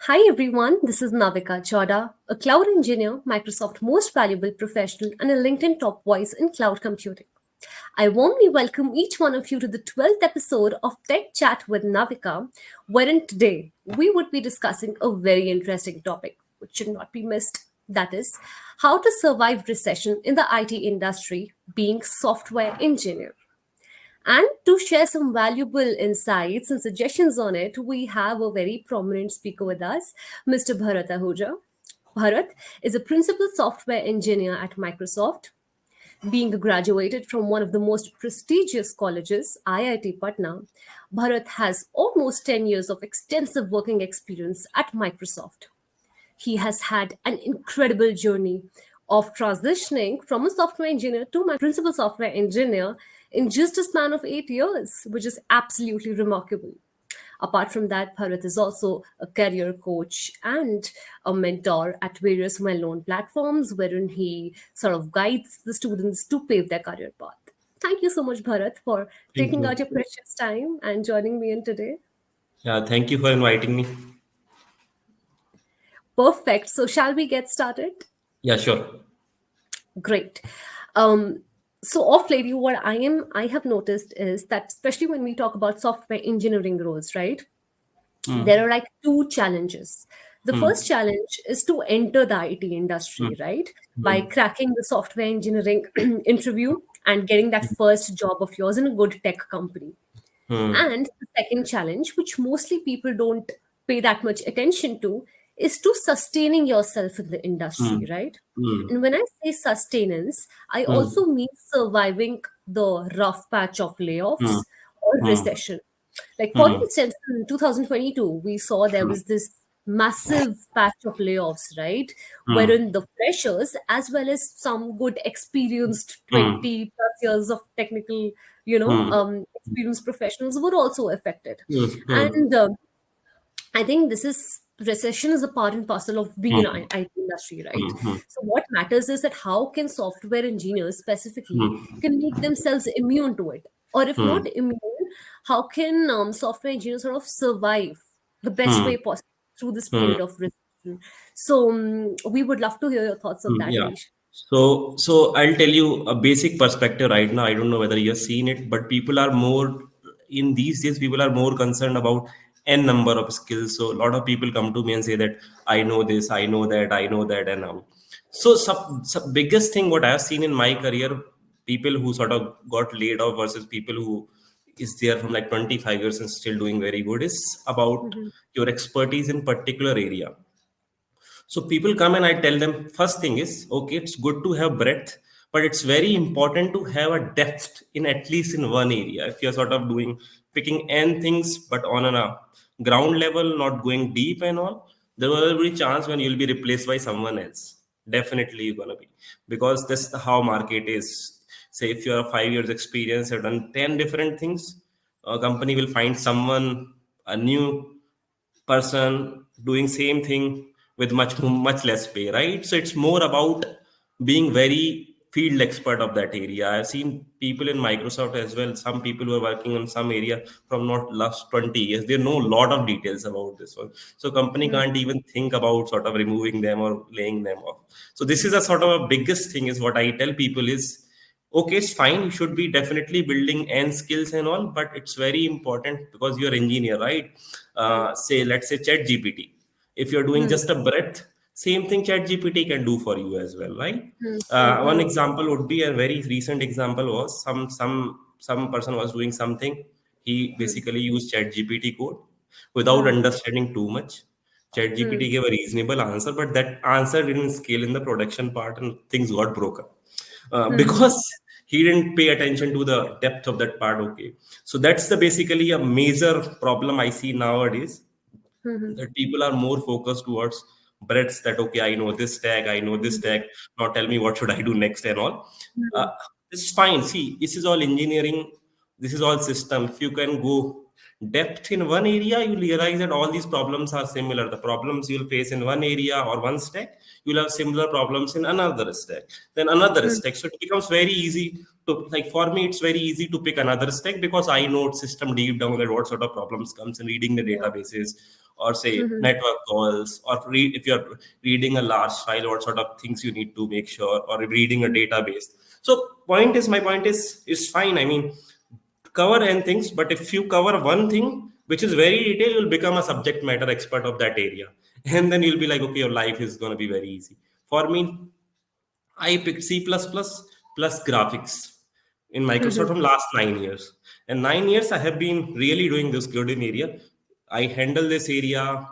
Hi everyone, this is Navika Chauda, a cloud engineer, Microsoft most valuable professional, and a LinkedIn top voice in cloud computing. I warmly welcome each one of you to the 12th episode of Tech Chat with Navika, wherein today we would be discussing a very interesting topic which should not be missed. That is, how to survive recession in the IT industry being software engineer. And to share some valuable insights and suggestions on it, we have a very prominent speaker with us, Mr. Bharat Ahuja. Bharat is a principal software engineer at Microsoft. Being graduated from one of the most prestigious colleges, IIT Patna, Bharat has almost 10 years of extensive working experience at Microsoft. He has had an incredible journey of transitioning from a software engineer to my principal software engineer in just a span of 8 years, which is absolutely remarkable. Apart from that, Bharat is also a career coach and a mentor at various well known platforms wherein he sort of guides the students to pave their career path. Thank you so much, Bharat, for Thank taking out you. your precious time and joining me in today. Yeah, thank you for inviting me. Perfect. So, shall we get started? Yeah, sure. Great. Um, so off late, what I have noticed is that especially when we talk about software engineering roles, right? There are like two challenges. The first Hmm. challenge is to enter the IT industry, Hmm. right? By Hmm. cracking the software engineering interview and getting that first job of yours in a good tech company. Hmm. And the second challenge, which mostly people don't pay that much attention to, is to sustaining yourself in the industry, Hmm. right? Hmm. And when I say sustenance, I Hmm. also mean surviving the rough patch of Hmm. layoffs or Hmm. recession. Like, for Hmm. instance, in 2022, we saw there was this massive patch of layoffs, right? Hmm. Wherein the freshers, as well as some good experienced Hmm. 20 plus years of technical, Hmm. experienced professionals were also affected. Hmm. Hmm. And I think this is recession is a part and parcel of being in Hmm. IT industry, right? Hmm. Hmm. So what matters is that how can software engineers specifically Hmm. can make themselves immune to it, or if Hmm. not immune, how can software engineers sort of survive the best Hmm. way possible through this Hmm. period of recession? So we would love to hear your thoughts on that, Yeah. Anish. So I'll tell you a basic perspective right now. I don't know whether you've seen it, but people are more in these days. People are more concerned about n number of skills. So a lot of people come to me and say that I know this, I know that, and so some biggest thing what I've seen in my career, people who sort of got laid off versus people who is there from like 25 years and still doing very good is about Mm-hmm. your expertise in particular area. So people come and I tell them first thing is okay, it's good to have breadth, but it's very important to have a depth in at least in one area. If you're sort of doing picking n things, but on a ground level, not going deep and all, there will be a chance when you'll be replaced by someone else. Definitely you're gonna be because that's how market is. Say if you have 5 years experience, have done 10 different things, a company will find someone a new person doing same thing with much less pay, right? So it's more about being very field expert of that area. I've seen people in Microsoft as well, some people who are working on some area from not last 20 years, they know a lot of details about this one, so company can't even think about sort of removing them or laying them off. So this is a sort of a biggest thing is what I tell people is okay, it's fine, you should be definitely building and skills and all, but it's very important because you're engineer, right? Say let's say chat gpt, if you're doing just a breadth, same thing chat gpt can do for you as well, right? One Mm-hmm. example would be a very recent example was some person was doing something. He basically used chat gpt code without understanding too much. Chat gpt gave a reasonable answer, but that answer didn't scale in the production part and things got broken because he didn't pay attention to the depth of that part. Okay, so that's the basically a major problem I see nowadays, that people are more focused towards breadths, that okay, I know this tag, I know this tag, now tell me what should I do next and all. uh, it's fine. See, this is all engineering, this is all system. If you can go depth in one area, you realize that all these problems are similar. The problems you'll face in one area or one stack, you'll have similar problems in another stack, then another stack. So it becomes very easy to, like, for me it's very easy to pick another stack because I know system deep down that what sort of problems comes in reading the Yeah. databases or say network calls, or if you're reading a large file, what sort of things you need to make sure, or reading a database. So my point is fine. I mean, cover n things, but if you cover one thing which is very detailed, you'll become a subject matter expert of that area. And then you'll be like, okay, your life is going to be very easy. For me, I picked C++ plus graphics in Microsoft from last 9 years. And 9 years I have been really doing this good in area. I handle this area.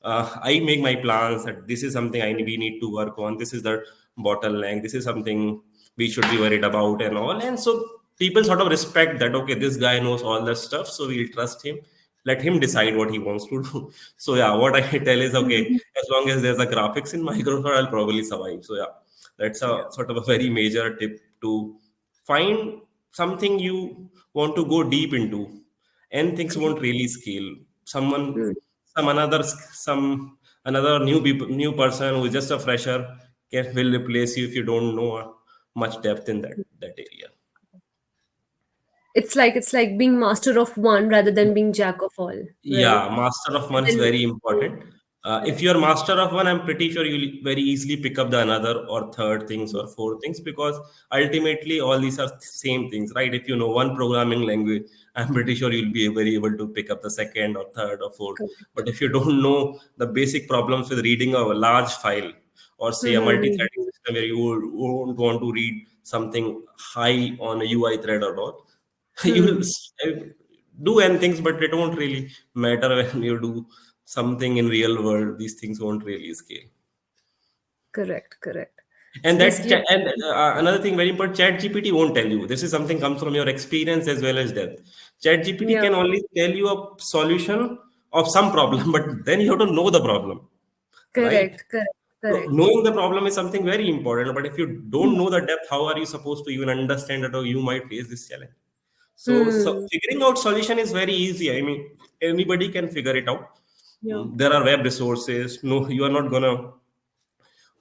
I make my plans that this is something we need to work on. This is the bottleneck. This is something we should be worried about and all. And so people sort of respect that, okay, this guy knows all that stuff. So we'll trust him. Let him decide what he wants to do. So yeah, what I tell is, okay, as long as there's a graphics in Microsoft, I'll probably survive. So yeah, that's a Yeah. sort of a very major tip to find something you want to go deep into, and things won't really scale. Mm. Some another new person who is just a fresher will replace you if you don't know much depth in that area. It's like being master of one rather than being jack of all, right? Yeah, master of one is Then very important. If correct. you're master of one, I'm pretty sure you'll very easily pick up the another or third things or fourth things, because ultimately all these are same things, right? If you know one programming language, I'm pretty sure you'll be very able to pick up the second or third or fourth. Correct. But if you don't know the basic problems with reading a large file, or say a Mm-hmm. multi-threading system where you won't want to read something high on a UI thread or not, you'll Hmm. do n things, but it won't really matter when you do something in real world. These things won't really scale. Correct. Correct. It's And basically another thing very important, chat gpt won't tell you. This is something comes from your experience as well as depth. Chat gpt yeah. can only tell you a solution of some problem, but then you have to know the problem, right? Correct. Correct. So Correct. knowing the problem is something very important, but if you don't know the depth, how are you supposed to even understand that, oh, you might face this challenge? So Hmm. figuring out solution is very easy. I mean, anybody can figure it out. Yeah. There are web resources. No, you are not gonna.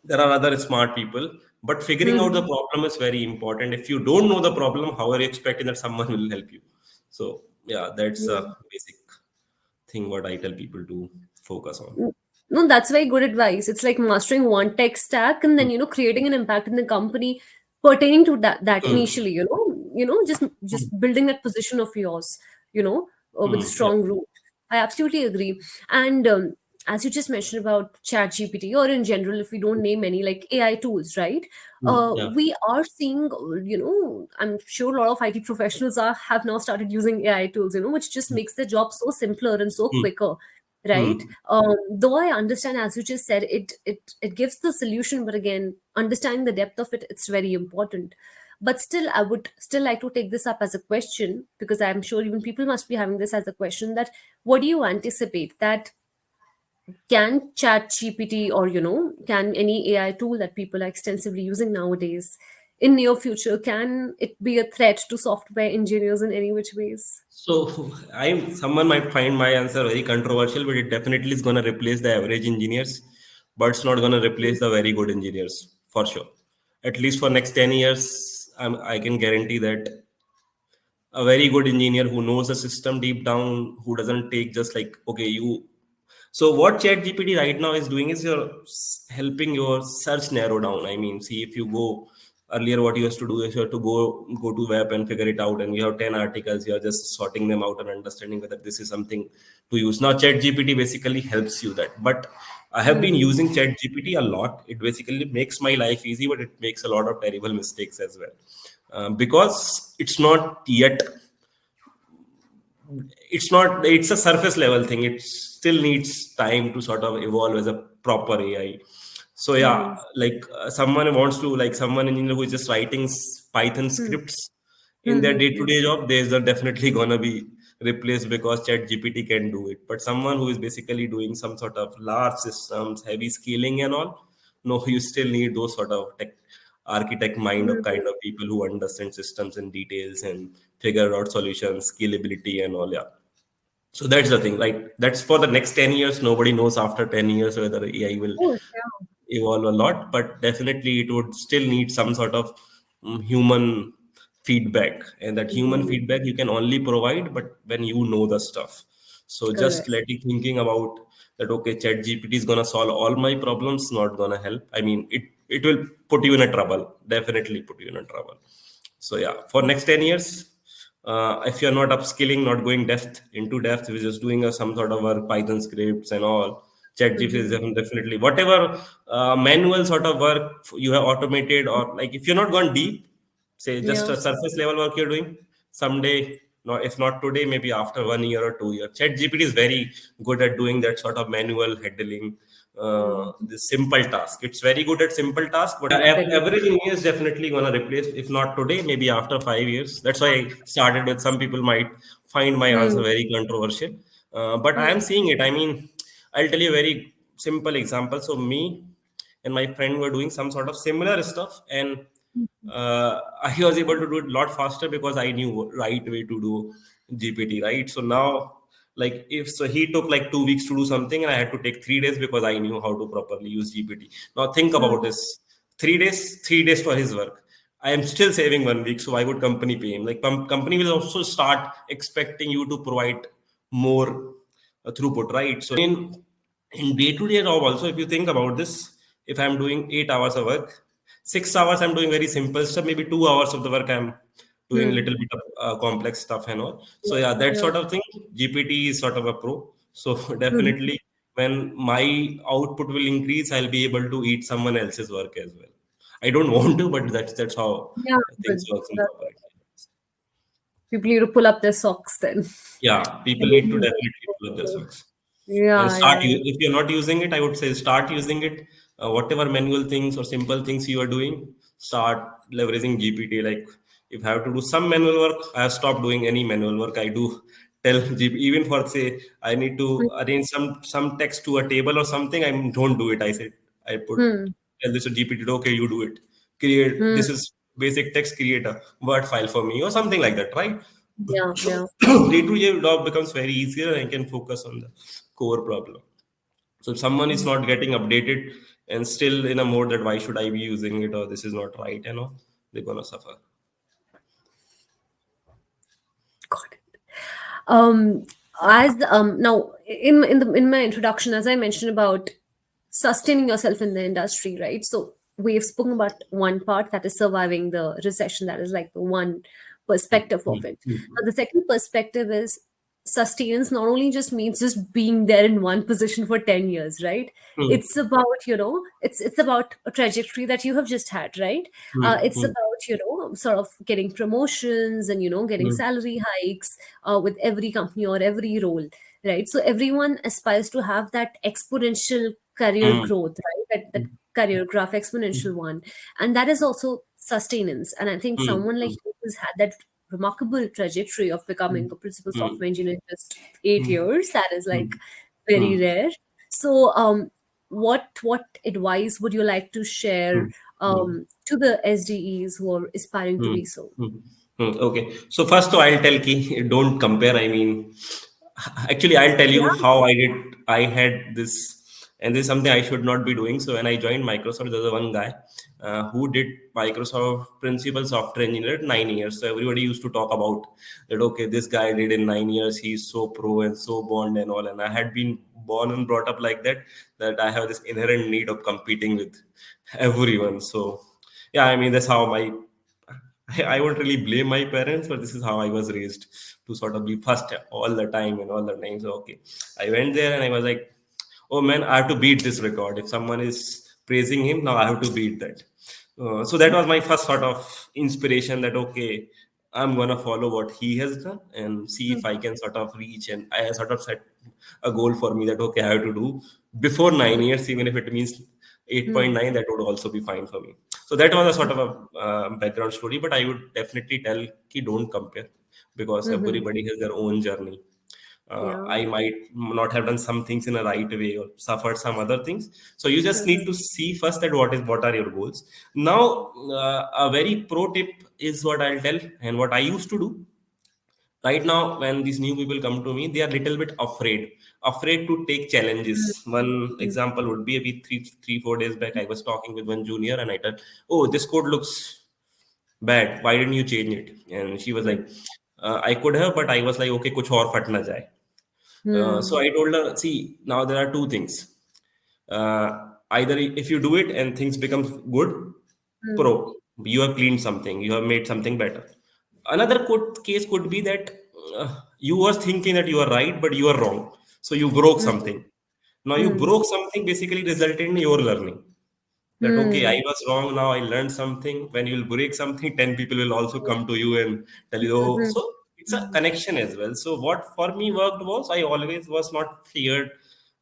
There are other smart people, but figuring out the Hmm. problem is very important. If you don't know the problem, how are you expecting that someone will help you? So yeah, that's Yeah. a basic thing what I tell people to focus on. No, that's very good advice. It's like mastering one tech stack and then Mm, creating an impact in the company pertaining to that mm, initially. Just building that position of yours. With a yeah, strong root. I absolutely agree. And as you just mentioned about Chat GPT, or in general, if we don't name any like AI tools, right? yeah. We are seeing, I'm sure a lot of IT professionals have now started using AI tools, which just makes their job so simpler and so Mm, quicker, right? mm. Though I understand, as you just said, it gives the solution, but again, understanding the depth of it, it's very important. But still, I would still like to take this up as a question, because I'm sure even people must be having this as a question, that what do you anticipate that can Chat GPT, or can any AI tool that people are extensively using nowadays in near future, can it be a threat to software engineers in any which ways? So someone might find my answer very controversial, but it definitely is gonna replace the average engineers, but it's not gonna replace the very good engineers for sure. At least for next 10 years, I can guarantee that a very good engineer who knows the system deep down, who doesn't take just like, okay, you. So what Chat GPT right now is doing is you're helping your search narrow down. I mean, see, if you go earlier, what you used to do is you have to go to web and figure it out, and you have 10 articles, you're just sorting them out and understanding whether this is something to use. Now Chat GPT basically helps you that. But I have been Hmm. using Chat GPT a lot. It basically makes my life easy, but it makes a lot of terrible mistakes as well. Because it's not yet, it's a surface level thing. It still needs time to sort of evolve as a proper AI. So yeah, Hmm. like someone wants to, like someone engineer who is just writing Python Hmm. scripts in Hmm. their Hmm. Hmm. day-to-day job, there's are definitely gonna be replaced because Chat GPT can do it. But someone who is basically doing some sort of large systems, heavy scaling and all, no, you still need those sort of tech architect mind of kind of people who understand systems in details and figure out solutions, scalability and all. Yeah. So that's the thing, right? That's for the next 10 years. Nobody knows after 10 years whether AI will Of course, yeah. evolve a lot, but definitely it would still need some sort of human feedback. And that human Hmm. feedback you can only provide, but when you know the stuff. So just Correct. letting thinking about that, okay, chat GPT is gonna solve all my problems, not gonna help. I mean, it will put you in a trouble, definitely put you in a trouble. So yeah, for next 10 years, if you're not upskilling, not going depth, we're just doing some sort of work, Python scripts and all. ChatGPT is Hmm. definitely whatever manual sort of work you have automated, or like if you're not gone deep, say just Yeah. a surface level work you're doing, someday, no, if not today, maybe after 1 year or 2 years, chat gpt is very good at doing that sort of manual handling, Mm. the simple task. It's very good at simple task, but Very. everything is definitely going to replace, if not today, maybe after 5 years. That's why I started with, some people might find my answer Hmm. very controversial, but I am Hmm. seeing it. I mean, I'll tell you a very simple example. So me and my friend were doing some sort of similar stuff, and I was able to do it a lot faster because I knew right way to do GPT, right? So now, like if so, he took like 2 weeks to do something, and I had to take 3 days because I knew how to properly use GPT. Now think about Hmm. this: 3 days, 3 days for his work. I am still saving 1 week, so why would company pay him? Like company will also start expecting you to provide more throughput, right? So in day-to-day job also, if you think about this, if I'm doing 8 hours of work, 6 hours I'm doing very simple stuff, maybe 2 hours of the work I'm doing Hmm. little bit of complex stuff and all. So Yeah. yeah, that Yeah. sort of thing, GPT is sort of a pro. So Hmm. definitely when my output will increase, I'll be able to eat someone else's work as well. I don't want to, but that's how Yeah. But things works in that, corporate. people need to pull up their socks then. Yeah, people And need to then use definitely pull up their it. socks and Yeah. start. Yeah. If you're not using it, I would say start using it. Whatever manual things or simple things you are doing, start leveraging GPT. Like if I have to do some manual work, I have stopped doing any manual work. I do tell GPT, even for say I need Yeah. to arrange some text to a table or something. I don't do it. I said I put Hmm. tell this to GPT. Okay, you do it. Create Hmm. this is basic text. Create a Word file for me or something like that, right? Yeah. So Yeah. day-to-day job becomes very easier and I can focus on the core problem. So if someone is not getting updated and still in a mode that why should I be using it or this is not right, they're gonna suffer. Got it. Um, now in my introduction, as I mentioned about sustaining yourself in the industry, right? So we've spoken about one part, that is surviving the recession. That is like the one perspective of it. Now, the second perspective is sustenance. Not only just means just being there in one position for 10 years, right? Hmm, It's about, it's about a trajectory that you have just had, right? hmm, It's hmm, about, sort of getting promotions and, getting hmm, salary hikes with every company or every role, right? So everyone aspires to have that exponential career hmm, growth, right? That career graph, exponential one. And that is also sustenance. And I think hmm, someone like hmm, you who's had that remarkable trajectory of hmm, becoming a principal hmm, software engineer in just 8 years, that is hmm, like very hmm, rare. So what advice would you like to share hmm, hmm. to the SDEs who are aspiring to Hmm. be so? Hmm. Okay. So first, I'll tell Ki, don't compare. I mean, actually, I'll tell Yeah. you how I did. I had this, and this is something I should not be doing. So when I joined Microsoft, there was one guy who did Microsoft principal software engineer at 9 years. So everybody used to talk about that. Okay, this guy did in 9 years. He's so pro and so bond and all. And I had been born and brought up like that. That I have this inherent need of competing with everyone. So yeah, I mean that's how my I won't really blame my parents, but this is how I was raised to sort of be first all the time and all the time. So, okay, I went there and I was like, oh man, I have to beat this record. If someone is praising him, now I have to beat that. So that was my first sort of inspiration that, okay, I'm going to follow what he has done and see if I can sort of reach. And I sort of set a goal for me that, okay, I have to do before 9 years, even if it means Hmm. 8.9, that would also be fine for me. So that was a sort of a background story, but I would definitely tell ki don't compare because Mm-hmm. everybody has their own journey. Yeah. I might not have done some things in a right way or suffered some other things. So you just need to see first that what are your goals. Now, a very pro tip is what I'll tell and what I used to do right now. When these new people come to me, they are little bit afraid to take challenges. One Mm-hmm. example would be maybe 4 days back I was talking with one junior and I told, oh, this code looks bad, why didn't you change it? And she was like, I could have, but I was like, okay, kuch aur fat na jaye. So I told her, see, now there are two things. Either if you do it and things become good, pro, you have cleaned something, you have made something better. Another case could be that you was thinking that you are right, but you are wrong. So you broke something. Now you broke something basically resulted in your learning that okay, I was wrong, now I learned something. When you will break something, 10 people will also come to you and tell you, oh, so it's a connection as well. So what for me worked was I always was not feared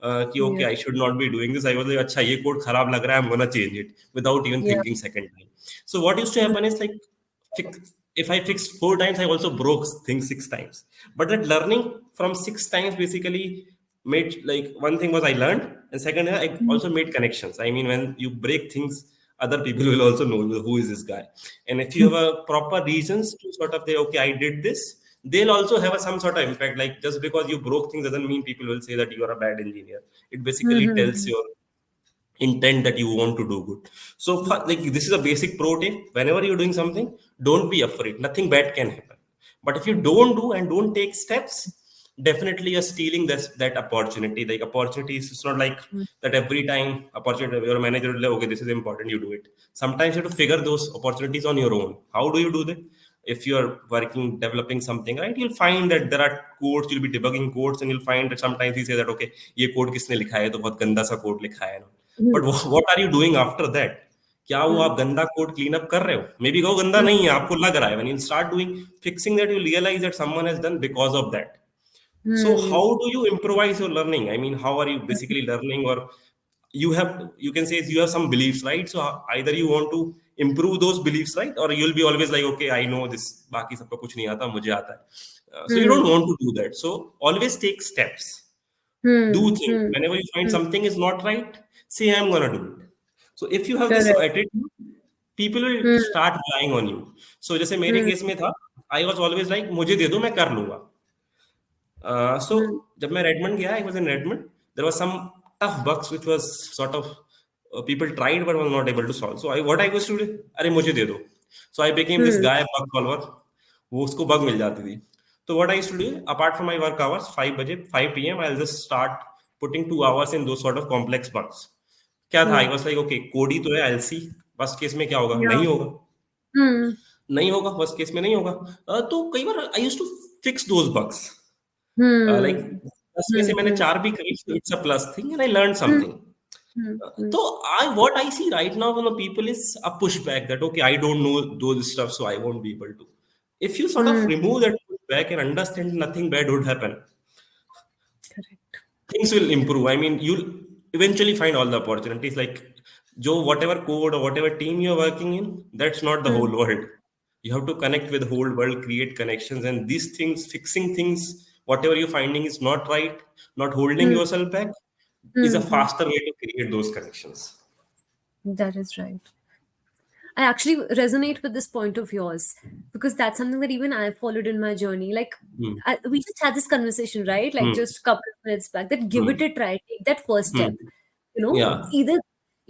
कि okay, Yeah. I should not be doing this. I was like, अच्छा ये code खराब लग रहा है, I'm gonna change it without even Yeah. thinking second time. So what used to happen is like if I fixed four times, I also broke things six times. But that learning from six times basically made like one thing was I learned, and second I also made connections. I mean, when you break things, other people will also know who is this guy. And if you have a proper reasons to sort of say, okay, I did this, they'll also have some sort of impact. Like just because you broke things doesn't mean people will say that you are a bad engineer. It basically tells your intent that you want to do good. So like this is a basic pro tip. Whenever you're doing something, don't be afraid, nothing bad can happen. But if you don't do and don't take steps, definitely you're stealing this that opportunity. Like opportunities, it's not like that every time opportunity your manager will say, okay, this is important, you do it. Sometimes you have to figure those opportunities on your own. How do you do that? If you're working developing something, right, you'll find that there are codes, you'll be debugging codes, and you'll find that sometimes you say that okay, ये code किसने लिखा है, तो बहुत गंदा सा code लिखा है. But what are you doing after that? क्या वो आप गंदा कोड क्लीन अप कर रहे हो? मे बी वो गंदा नहीं है, आपको लग रहा है. When you start doing fixing that, you realise that someone has done because of that. So how do you improvise your learning? I mean, how are you basically learning? Or you have, you can say you have some beliefs, right? So either you want to improve those beliefs, right, or you'll be always like okay, I know this, बाकी सबको कुछ नहीं आता, मुझे आता है. So you don't want to do that. So always take steps, do things. Whenever you find something is not right, say I'm gonna do it. So if you have this Correct. attitude, people will start relying on you. So जैसे मेरे case में था, I was always like मुझे दे दो, मैं कर लूंगा. So जब मैं Redmond गया, I was in Redmond. There was some tough bugs which was sort of people tried but was not able to solve. So what I used to do, अरे मुझे दे दो. So I became this guy bug solver. वो उसको bug मिल जाती थी. So what I used to do, apart from my work hours, 5 बजे 5 p.m. I'll just start putting 2 hours in those sort of complex bugs. क्या था? I was like okay, code ही तो है, I'll see. Worst केस में क्या होगा? Yeah. नहीं होगा. नहीं होगा, वर्स्ट केस में नहीं होगा. तो कई बार I used to fix those bugs. Like 10 में से मैंने 4 भी करी, so it's a plus thing and I learned something. So what I see right now from the people is a pushback that okay, I don't know those stuff, so I won't be able to. If you sort of remove that pushback and understand nothing bad would happen, Correct. things will improve. I mean, you'll eventually find all the opportunities. Like, Joe, whatever code or whatever team you're working in, that's not the whole world. You have to connect with the whole world, create connections, and these things, fixing things, whatever you're finding is not right, not holding yourself back, is a faster way to create those connections. That is right. I actually resonate with this point of yours because that's something that even I followed in my journey. Like, Hmm. we just had this conversation, right? Like, Hmm. just a couple of minutes back, that give it Hmm. a try, take that first Hmm. step. Yeah. Either,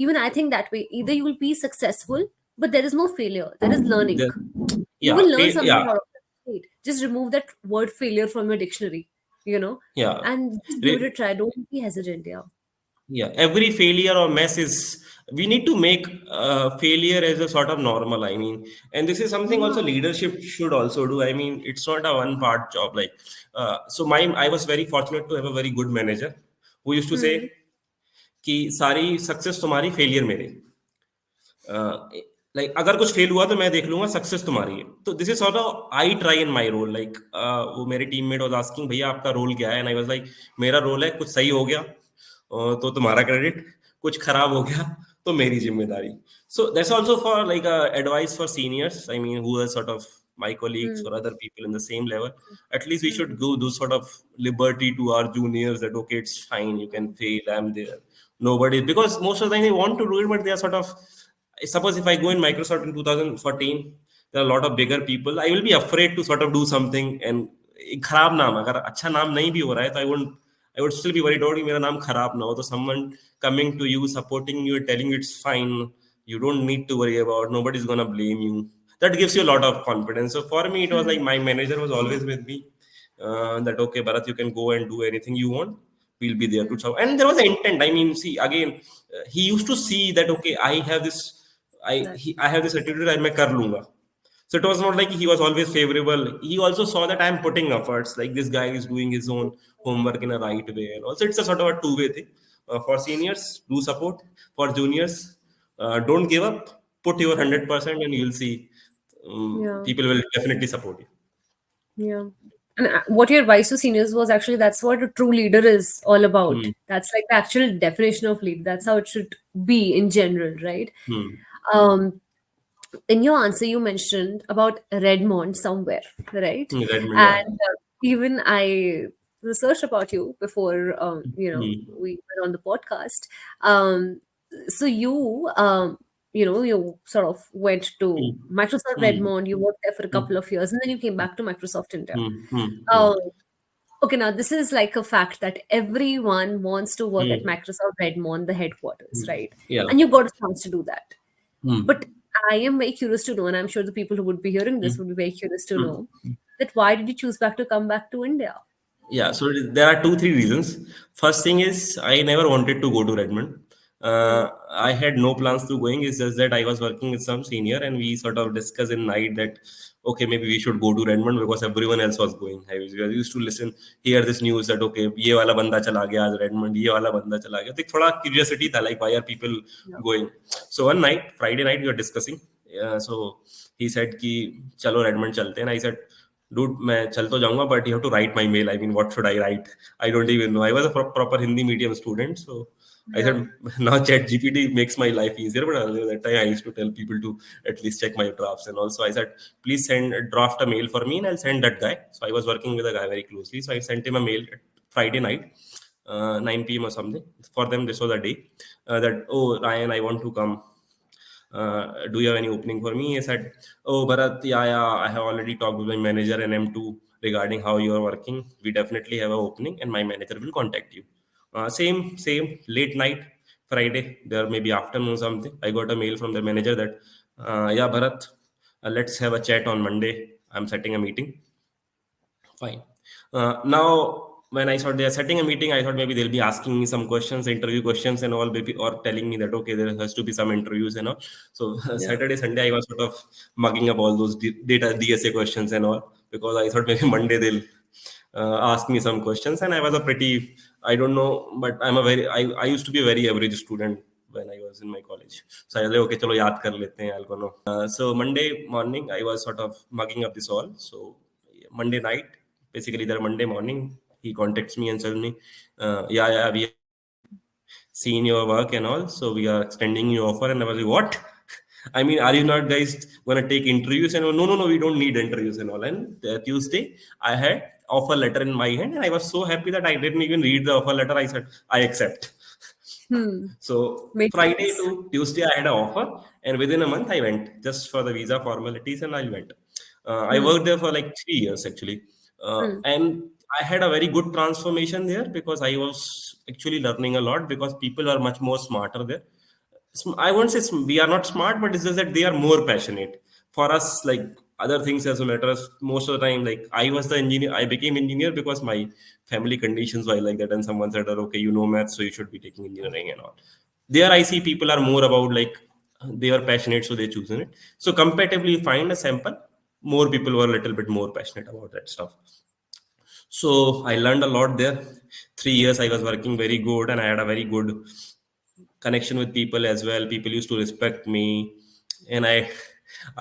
even I think that way, either you will be successful, but there is no failure, there is learning. The- You yeah. will learn something Yeah. out of it. Right? Just remove that word failure from your dictionary, Yeah. and just give it a Re- try. Don't be hesitant. Yeah. Yeah, every failure or mess is, we need to make failure as a sort of normal. I mean, and this is something also Yeah. leadership should also do. I mean, it's not a one part job. Like, so I was very fortunate to have a very good manager who used to say कि सारी success तुम्हारी failure मेरे. Like अगर कुछ fail हुआ तो मैं देख लूंगा, सक्सेस तुम्हारी है. तो this is sort of I try in my role. Like वो मेरे टीममेट वाज आस्किंग भैया आपका रोल क्या है, एंड आई वाज लाइक मेरा रोल है कुछ सही हो गया तो तुम्हारा क्रेडिट, कुछ खराब हो गया तो मेरी जिम्मेदारी. So that's also for like advice for seniors. I mean who are sort of my colleagues or other people in the same level. At least we should go do sort of liberty to our juniors that okay, it's fine, you can fail, I'm there. Nobody, because most of the time they want to do it but they are sort of, suppose if I go in Microsoft in 2014, there are a lot of bigger people, I will be afraid to sort of do something and एक खराब नाम, अगर अच्छा नाम नहीं भी हो रहा है तो I would still be worried about कि मेरा नाम खराब ना हो. तो someone coming to you, supporting you, telling you it's fine, you don't need to worry about, nobody's gonna blame you, that gives you a lot of confidence. So for me it was like my manager was always with me. that okay, Bharat, you can go and do anything you want. We'll be there to serve. And there was an intent. I mean, see again, he used to see that okay, That. I have this attitude. I kar lunga. So it was not like he was always favorable. He also saw that I'm putting efforts. Like this guy is doing his own homework in a right way, and also it's a sort of a two-way thing. For seniors, do support. For juniors, don't give up. Put your 100%, and you'll see Yeah. people will definitely support you. Yeah. And what your advice to seniors was actually that's what a true leader is all about. Hmm. That's like the actual definition of lead. That's how it should be in general, right? Hmm. Um, in your answer, you mentioned about Redmond somewhere, right? Hmm. Redmond, yeah. And even I researched about you before, Hmm. we were on the podcast. Um, so you sort of went to Hmm. Microsoft Hmm. Redmond. You worked there for a Hmm. couple of years, and then you came back to Microsoft India. Hmm. Hmm. Hmm. Um, okay, now this is like a fact that everyone wants to work at Hmm. Microsoft Redmond, the headquarters, Hmm. right? Yeah. And you got a chance to do that. Hmm. But I am very curious to know, and I'm sure the people who would be hearing this Hmm. would be very curious to Hmm. know that why did you choose back to come back to India? Yeah, so there are two, three reasons. First thing is I never wanted to go to Redmond. Hmm. I had no plans to going. It's just that I was working with some senior and we sort of discussed in night that okay, maybe we should go to Redmond because everyone else was going. I used to listen, hear this news that okay, ये वाला बंदा चला गया आज Redmond, ये वाला बंदा चला गया. तो एक थोड़ा curiosity था like why are people Yeah. going? So one night, Friday night, we were discussing. So he said कि चलो Redmond चलते हैं. And I said dude मैं चल तो जाऊंगा but you have to write my mail. I mean what should I write? I don't even know. I was a proper Hindi medium student, so I Yeah. said now chat GPT makes my life easier, but earlier that time I used to tell people to at least check my drafts. And also I said please send draft a mail for me and I'll send that guy. So I was working with a guy very closely, so I sent him a mail at Friday night, 9 p.m. or something. For them this was a day, that oh Ryan, I want to come, do you have any opening for me? He said, oh, Bharat, yeah, I have already talked with my manager and M2 regarding how you are working. We definitely have an opening and my manager will contact you. Same, late night, Friday, there maybe afternoon something. I got a mail from the manager that, yeah, Bharat, let's have a chat on Monday. I'm setting a meeting. Fine. Now, when I thought they are setting a meeting, I thought maybe they'll be asking me some questions, interview questions, and all, maybe, or telling me that okay, there has to be some interviews and all. So Yeah. Saturday, Sunday, I was sort of mugging up all those data DSA questions and all because I thought maybe Monday they'll ask me some questions, and I was a pretty, I don't know, but I used to be a very average student when I was in my college. So I was like, okay, chalo yaad kar lete hain, I'll go know. So Monday morning, I was sort of mugging up this all. So Monday night, basically the Monday morning, he contacts me and tells me, yeah, we have seen your work and all, so we are extending your offer. And I was like, what? I mean, are you not guys gonna take interviews? And all? No, we don't need interviews and all. And Tuesday, I had offer letter in my hand, and I was so happy that I didn't even read the offer letter. I said, I accept. Hmm. So Makes Friday sense. to Tuesday, I had an offer, and within a month, I went just for the visa formalities, and I went. I Hmm. worked there for like 3 years actually, Hmm. and I had a very good transformation there because I was actually learning a lot because people are much more smarter there. I won't say we are not smart, but it's just that they are more passionate. For us, like other things as a matter, most of the time, like I was the engineer, I became engineer because my family conditions were like that, and someone said, that, okay, you know math, so you should be taking engineering and all. There, I see people are more about like they are passionate, so they choose it. So comparatively, find a sample, more people were a little bit more passionate about that stuff. So I learned a lot there. 3 years I was working very good, and I had a very good connection with people as well. People used to respect me, and I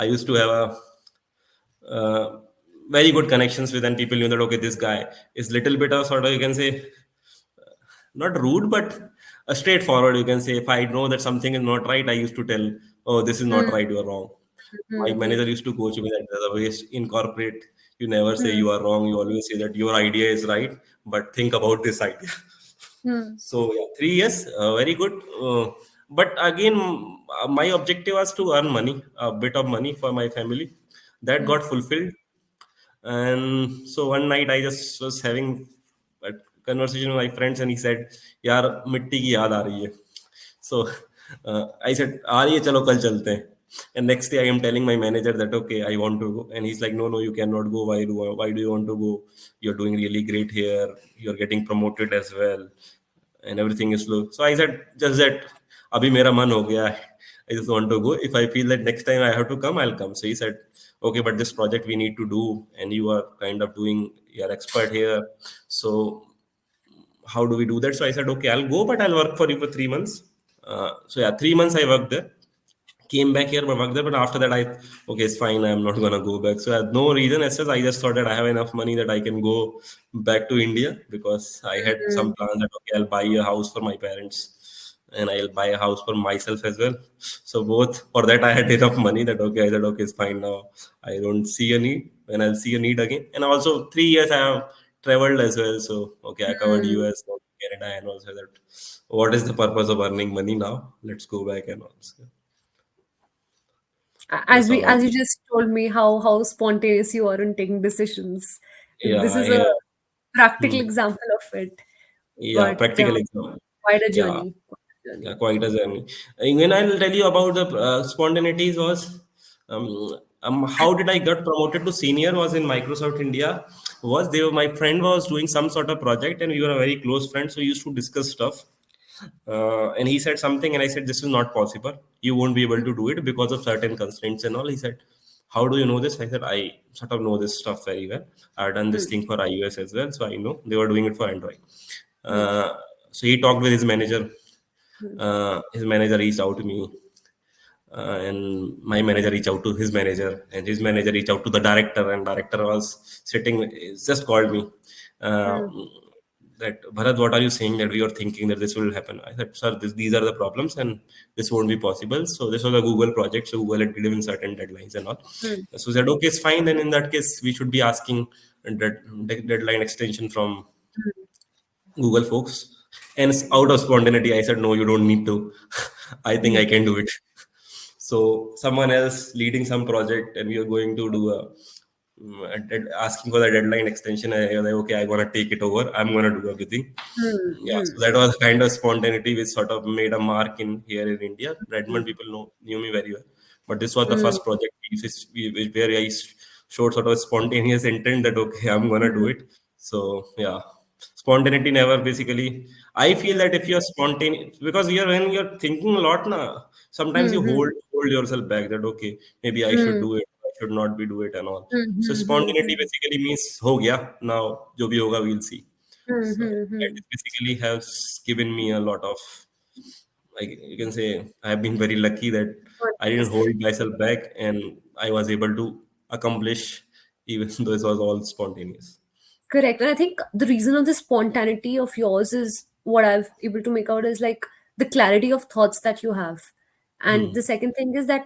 used to have a very good connections with, and people knew that okay, this guy is little bit of sort of, you can say, not rude, but straightforward. You can say if I know that something is not right, I used to tell, oh, this is not Hmm. right, you are wrong. My Hmm. Hmm. manager used to coach me that the way in corporate, you never say Hmm. you are wrong. You always say that your idea is right, but think about this idea. Hmm. So yeah, 3 years, very good. But again, my objective was to earn money, a bit of money for my family. That Hmm. got fulfilled. And so one night I just was having a conversation with my friends, and he said, "यार मिट्टी की याद आ रही है." So I said, "आ रही है, चलो कल चलते हैं." And next day I am telling my manager that okay, I want to go, and he's like, no, no, you cannot go. Why do you want to go? You're doing really great here, you're getting promoted as well, and everything is slow. So I said just that abhi mera man ho gaya hai. I just want to go. If I feel that next time I have to come, I'll come. So he said, okay, but this project we need to do, and you are kind of doing, you're expert here. So how do we do that? So I said, okay, I'll go, but I'll work for you for 3 months. So yeah, 3 months I worked there. Came back here, but worked there. But after that, okay, it's fine. I'm not gonna go back. So I had no reason as such. I just thought that I have enough money that I can go back to India, because I had some plans that okay, I'll buy a house for my parents and I'll buy a house for myself as well. So both for that I had enough money that okay, I said okay, it's fine now. I don't see a need, and I'll see a need again. And also 3 years I have traveled as well. So okay, I covered Hmm. US, Canada, and also that. What is the purpose of earning money now? Let's go back and also. That's how I. As you just told me how spontaneous you are in taking decisions. Yeah, This I is a have. practical Hmm. example of it. Yeah, But yeah, practical example. quite a Yeah, journey. Quite a yeah, journey. quite a journey. When I'll tell you about the spontaneities was, how did I got promoted to senior was in Microsoft India. My friend was doing some sort of project, and we were a very close friend, so we used to discuss stuff. And he said something, and I said, this is not possible. You won't be able to do it because of certain constraints and all. He said, how do you know this? I said, I sort of know this stuff very well. I've done this Hmm. thing for iOS as well, so I know they were doing it for Android. Hmm. uh, so he talked with his manager. Hmm. His manager reached out to me, and my manager reached out to his manager, and his manager reached out to the director, and director was sitting, just called me, uh, Hmm. that Bharat, what are you saying that we are thinking that this will happen? I said, sir, these are the problems, and this won't be possible. So this was a Google project, so Google had given certain deadlines and all. Hmm. So he said, okay, it's fine. Then in that case, we should be asking a deadline extension from Google folks. And out of spontaneity, I said, no, you don't need to. I think Hmm. I can do it. So someone else leading some project, and we are going to do asking for the deadline extension. I was like, okay, I'm gonna take it over. I'm gonna do everything. Hmm. Yeah, Hmm. so that was kind of spontaneity which sort of made a mark in here in India. Redmond people knew me very well, but this was the Hmm. first project where I showed sort of spontaneous intent that okay, I'm gonna do Hmm. it. So yeah, spontaneity never basically. I feel that if you're spontaneous, because you're when you're thinking a lot, na, sometimes Hmm. you Hmm. hold yourself back that okay, maybe I should Hmm. do it, I should not be do it and all. Hmm. So Hmm. spontaneity Hmm. basically means ho gaya, now jo bhi hoga we'll see. Hmm. So Hmm. that Hmm. basically has given me a lot of, like you can say, I have been very lucky that I didn't hold myself back, and I was able to accomplish even though it was all spontaneous. Correct. And I think the reason of the spontaneity of yours is what I've able to make out is like the clarity of thoughts that you have. And Hmm. the second thing is that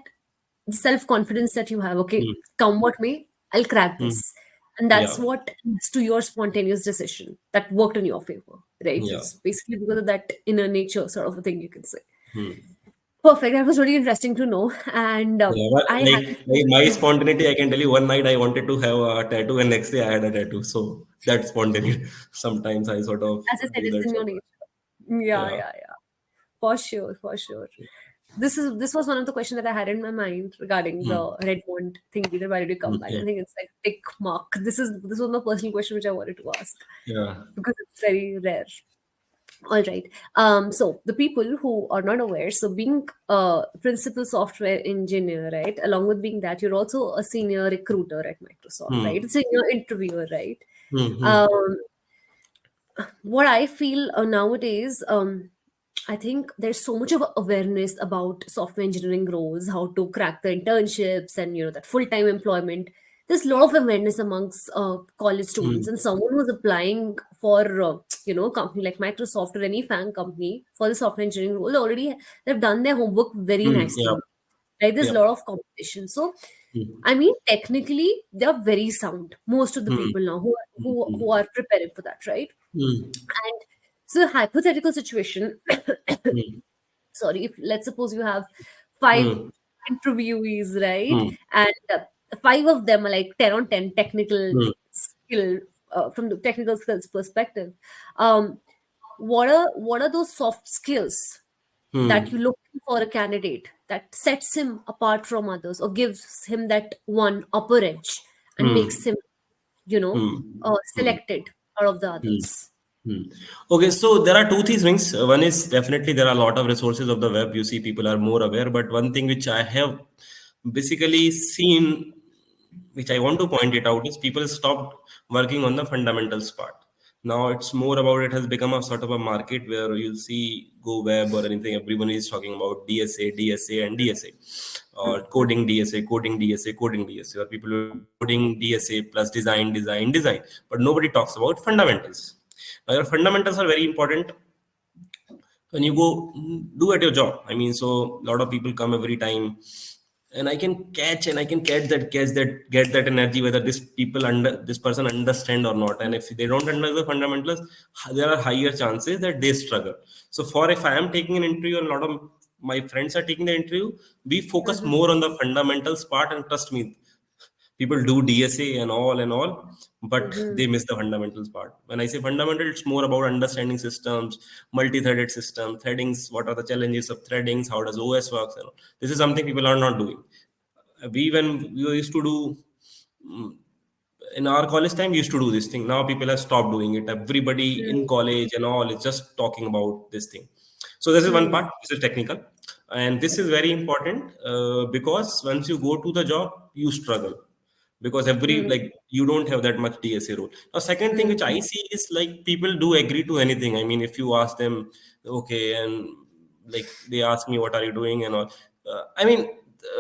the self-confidence that you have. Okay, Hmm. come what may, I'll crack Hmm. this. And that's Yeah. what leads to your spontaneous decision that worked in your favor. Right? Yeah. It's basically because of that inner nature sort of a thing you can say. Hmm. Perfect. That was really interesting to know. And Yeah, but I had like my spontaneity, I can tell you one night I wanted to have a tattoo, and next day I had a tattoo. So that's spontaneous. Sometimes I sort of as I said, do it's that in your sort nature. of. Yeah, Yeah. yeah, yeah. For sure, for sure. This was one of the questions that I had in my mind regarding Hmm. the Redmond thing. Either why did you Hmm. come back? Hmm. I think it's like tick mark. This was my personal question which I wanted to ask Yeah. because it's very rare. All right. So the people who are not aware, so being a principal software engineer, right? Along with being that, you're also a senior recruiter at Microsoft, right? Hmm. A senior interviewer, right? Hmm. Hmm. Um, what I feel nowadays, I think there's so much of awareness about software engineering roles, how to crack the internships, and that full-time employment. There's a lot of awareness amongst college students, Hmm. and someone who's applying for a company like Microsoft or any FANG company for the software engineering role already they've done their homework very Hmm. Yeah. nicely. Right? There's a Yeah. lot of competition, so Hmm. I mean, technically, they are very sound. Most of the Hmm. people now who Hmm. are preparing for that, right? Hmm. And so, hypothetical situation. Hmm. Sorry, if let's suppose you have five Hmm. interviewees, right? Hmm. And five of them are like 10 on 10 technical Hmm. skill from the technical skills perspective. Um, what are those soft skills that you Hmm. look for a candidate that sets him apart from others or gives him that one upper edge and makes Hmm. him, you know, Hmm. Hmm. selected out of the Hmm. others? Hmm. Okay, so there are two things. One is definitely there are a lot of resources of the web. You see, people are more aware. But one thing which I have basically seen, which I want to point it out, is people stopped working on the fundamentals part. Now it's more about, it has become a sort of a market where you'll see go web or anything. Everyone is talking about DSA, DSA, and DSA, or coding DSA, coding DSA, coding DSA, or people will do coding DSA plus design, design, design. But nobody talks about fundamentals. Now, your fundamentals are very important when you go do at your job. I mean, so a lot of people come every time, and I can catch that get that energy whether this person understand or not. And if they don't understand the fundamentals, there are higher chances that they struggle. So for if I am taking an interview and a lot of my friends are taking the interview, we focus Mm-hmm. more on the fundamentals part, and trust me, people do DSA and all, but Mm-hmm. they miss the fundamentals part. When I say fundamental, it's more about understanding systems, multi-threaded system, threadings, what are the challenges of threadings, how does OS works, and all. This is something people are not doing. When we used to do mm, in our college time, we used to do this thing. Now people have stopped doing it. Everybody in college and all is just talking about this thing. So this is one Mm-hmm. part. This is technical, and this is very important because once you go to the job, you struggle because every Mm-hmm. like you don't have that much DSA role. Now, second thing which I see is like people do agree to anything. I mean, if you ask them, okay, and like they ask me, what are you doing and all. I mean,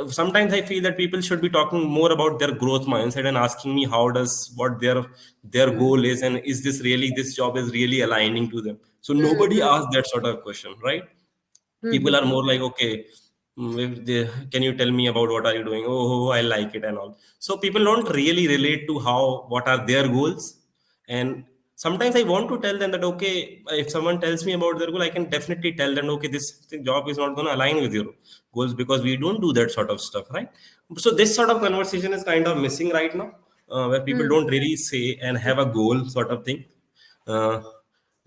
sometimes I feel that people should be talking more about their growth mindset and asking me how does what their goal is, and is this really, this job is really aligning to them. So nobody Mm-hmm. asks that sort of question, right? People are more like, okay, if can you tell me about what are you doing? Oh, I like it and all. So people don't really relate to how what are their goals. And sometimes I want to tell them that, okay, if someone tells me about their goal, I can definitely tell them, okay, this job is not going to align with your goals, because we don't do that sort of stuff, right? So this sort of conversation is kind of missing right now, where people Mm-hmm. don't really say and have a goal sort of thing. uh,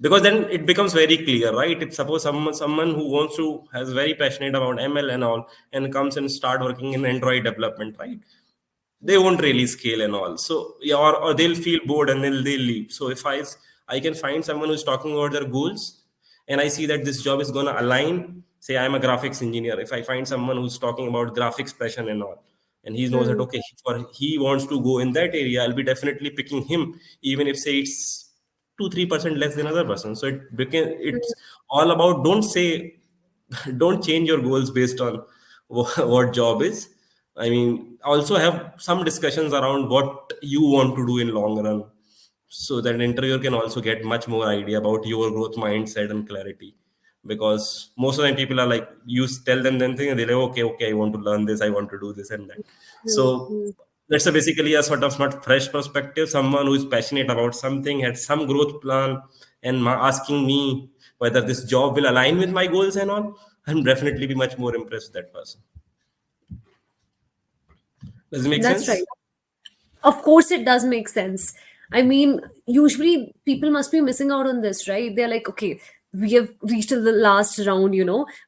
because then it becomes very clear, right? If suppose someone who wants to has very passionate about ML and all, and comes and start working in Android development, right? They won't really scale and all. So yeah, or they'll feel bored and then they'll leave. So if I can find someone who's talking about their goals, and I see that this job is going to align. Say I'm a graphics engineer. If I find someone who's talking about graphics passion and all, and he knows that, Mm-hmm. okay, for he wants to go in that area, I'll be definitely picking him, even if say it's 2-3% less than other person. So it's all about, don't say don't change your goals based on what job is. I mean, also have some discussions around what you want to do in long run, so that an interviewer can also get much more idea about your growth mindset and clarity. Because most of the time people are like, you tell them then thing and they're like, okay, I want to learn this, I want to do this and that. So Mm-hmm. that's basically a sort of not fresh perspective. Someone who is passionate about something, had some growth plan, and asking me whether this job will align with my goals and all, I'm definitely be much more impressed with that person. Does it make That's sense? right. Of course, it does make sense. I mean, usually people must be missing out on this, right? They're like, okay, we have reached to the last round,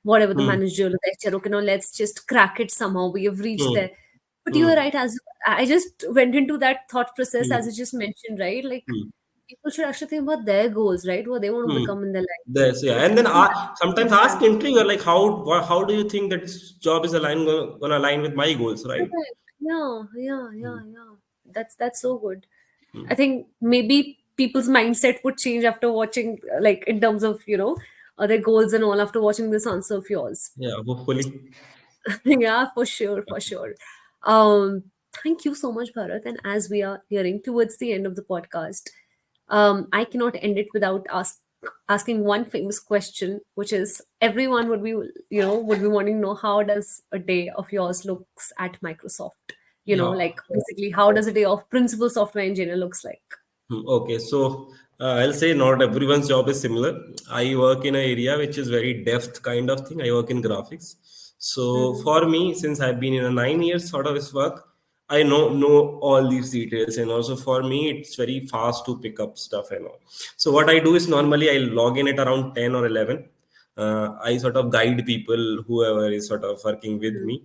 whatever the Hmm. manager lecture, okay, now let's just crack it somehow. We have reached Hmm. there. But you are Hmm. right, as I just went into that thought process as Hmm. you just mentioned, right? Like Hmm. people should actually think about their goals, right? What they want to Hmm. become in their life. That's, yeah, It's and then something sometimes that ask interviewer like, how do you think that this job is gonna align with my goals, right? correct. Yeah, yeah, Hmm. yeah, yeah. That's so good. I think maybe people's mindset would change after watching, like in terms of their goals and all after watching this answer of yours. Yeah, hopefully. Yeah, for sure, for sure. Um, Thank you so much, Bharat. And as we are nearing towards the end of the podcast, I cannot end it without asking one famous question, which is everyone would be, would be wanting to know how does a day of yours looks at Microsoft? Yeah. Like basically, how does a day of principal software engineer looks like? Okay, so I'll say not everyone's job is similar. I work in an area which is very depth kind of thing. I work in graphics. So Mm-hmm. for me, since I've been in a 9 years sort of this work, I know all these details, and also for me, it's very fast to pick up stuff and all. So what I do is normally I log in at around 10 or 11. I sort of guide people, whoever is sort of working with Mm. me,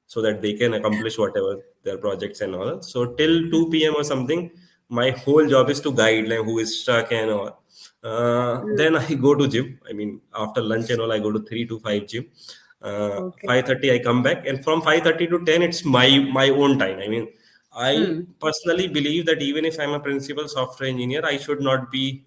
so that they can accomplish whatever their projects and all. So till 2 p.m. or something, my whole job is to guide like who is stuck and all. Mm. Then I go to gym. I mean, after lunch and all, I go to 3 to 5 gym. Okay. 5:30 I come back, and from 5:30 to 10 it's my own time. I mean, I Mm. personally believe that even if I'm a principal software engineer, I should not be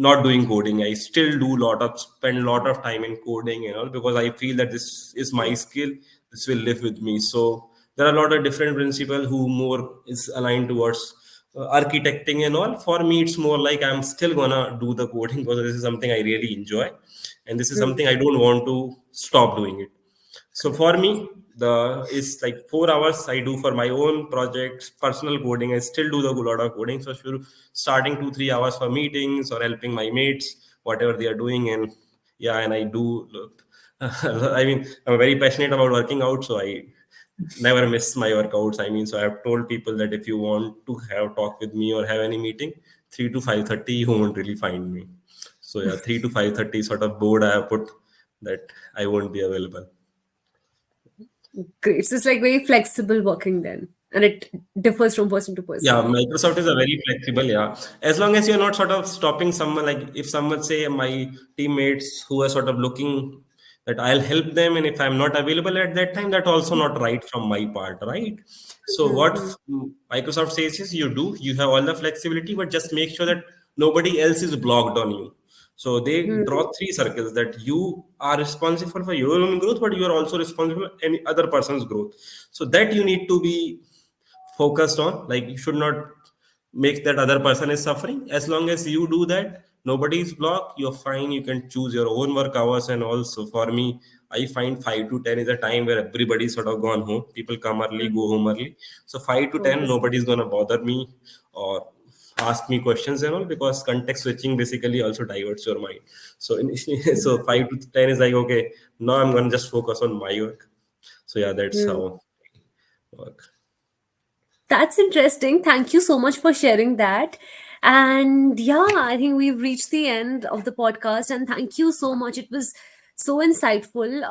not doing coding. I still do spend a lot of time in coding and all, because I feel that this is my Mm. skill. This will live with me. So there are a lot of different principles who more is aligned towards architecting and all. For me, it's more like I'm still gonna do the coding because this is something I really enjoy, and this is Mm. something I don't want to stop doing it. So for Correct. me, the is like 4 hours I do for my own projects, personal coding. I still do the lot of coding. So sure, starting 2 3 hours for meetings or helping my mates, whatever they are doing, and yeah, and I do. Look, I mean, I'm very passionate about working out, so I never miss my workouts. I mean, so I have told people that if you want to have talk with me or have any meeting, 3 to 5:30, you won't really find me. So yeah, 3 to 5:30 sort of board I have put that I won't be available. Great. So it's like very flexible working then, and it differs from person to Yeah, person. Microsoft is a very flexible. Yeah, as long as you're not sort of stopping someone, like if someone say my teammates who are sort of looking that I'll help them, and if I'm not available at that time, that also not right from my part, right? So what Mm-hmm. Microsoft says is you have all the flexibility, but just make sure that nobody else is blocked on you. So they draw three circles that you are responsible for your own growth, but you are also responsible for any other person's growth. So that you need to be focused on. Like you should not make that other person is suffering. As long as you do that, nobody is blocked, you're fine. You can choose your own work hours. And also for me, I find 5 to 10 is a time where everybody's sort of gone home. People come early, go home early. So 5 to 10, Obviously. nobody's gonna bother me or ask me questions and all, because context switching basically also diverts your mind. So initially, so 5 to 10 is like, okay, now I'm gonna just focus on my work. So yeah, that's Mm. how I work. That's interesting. Thank you so much for sharing that. And yeah, I think we've reached the end of the podcast. And thank you so much. It was so insightful.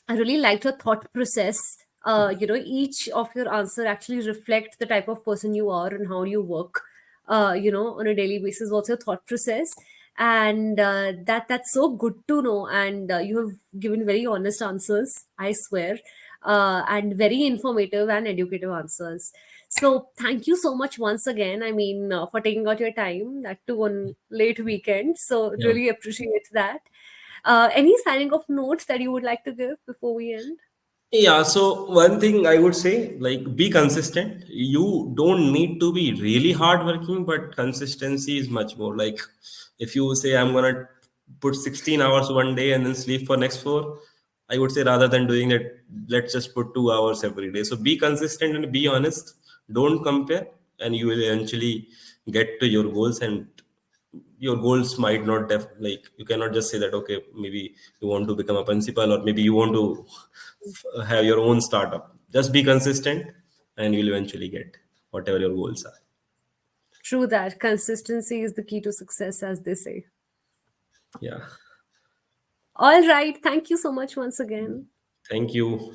I really liked your thought process. Each of your answer actually reflect the type of person you are and how you work. On a daily basis. What's your thought process? And that's so good to know. And you have given very honest answers. I swear, and very informative and educative answers. So thank you so much once again. I mean, for taking out your time, that too on late weekend. So Yeah. really appreciate that. Any signing off notes that you would like to give before we end? Yeah, so one thing I would say, like, be consistent. You don't need to be really hardworking, but consistency is much more. Like, if you say I'm gonna put 16 hours one day and then sleep for next four, I would say rather than doing that, let's just put 2 hours every day. So be consistent and be honest. Don't compare, and you will eventually get to your goals. And your goals might not like you cannot just say that okay, maybe you want to become a principal, or maybe you want to have your own startup. Just be consistent, and you'll eventually get whatever your goals are. True that consistency is the key to success, as they say. Yeah. All right. Thank you so much once again. Thank you.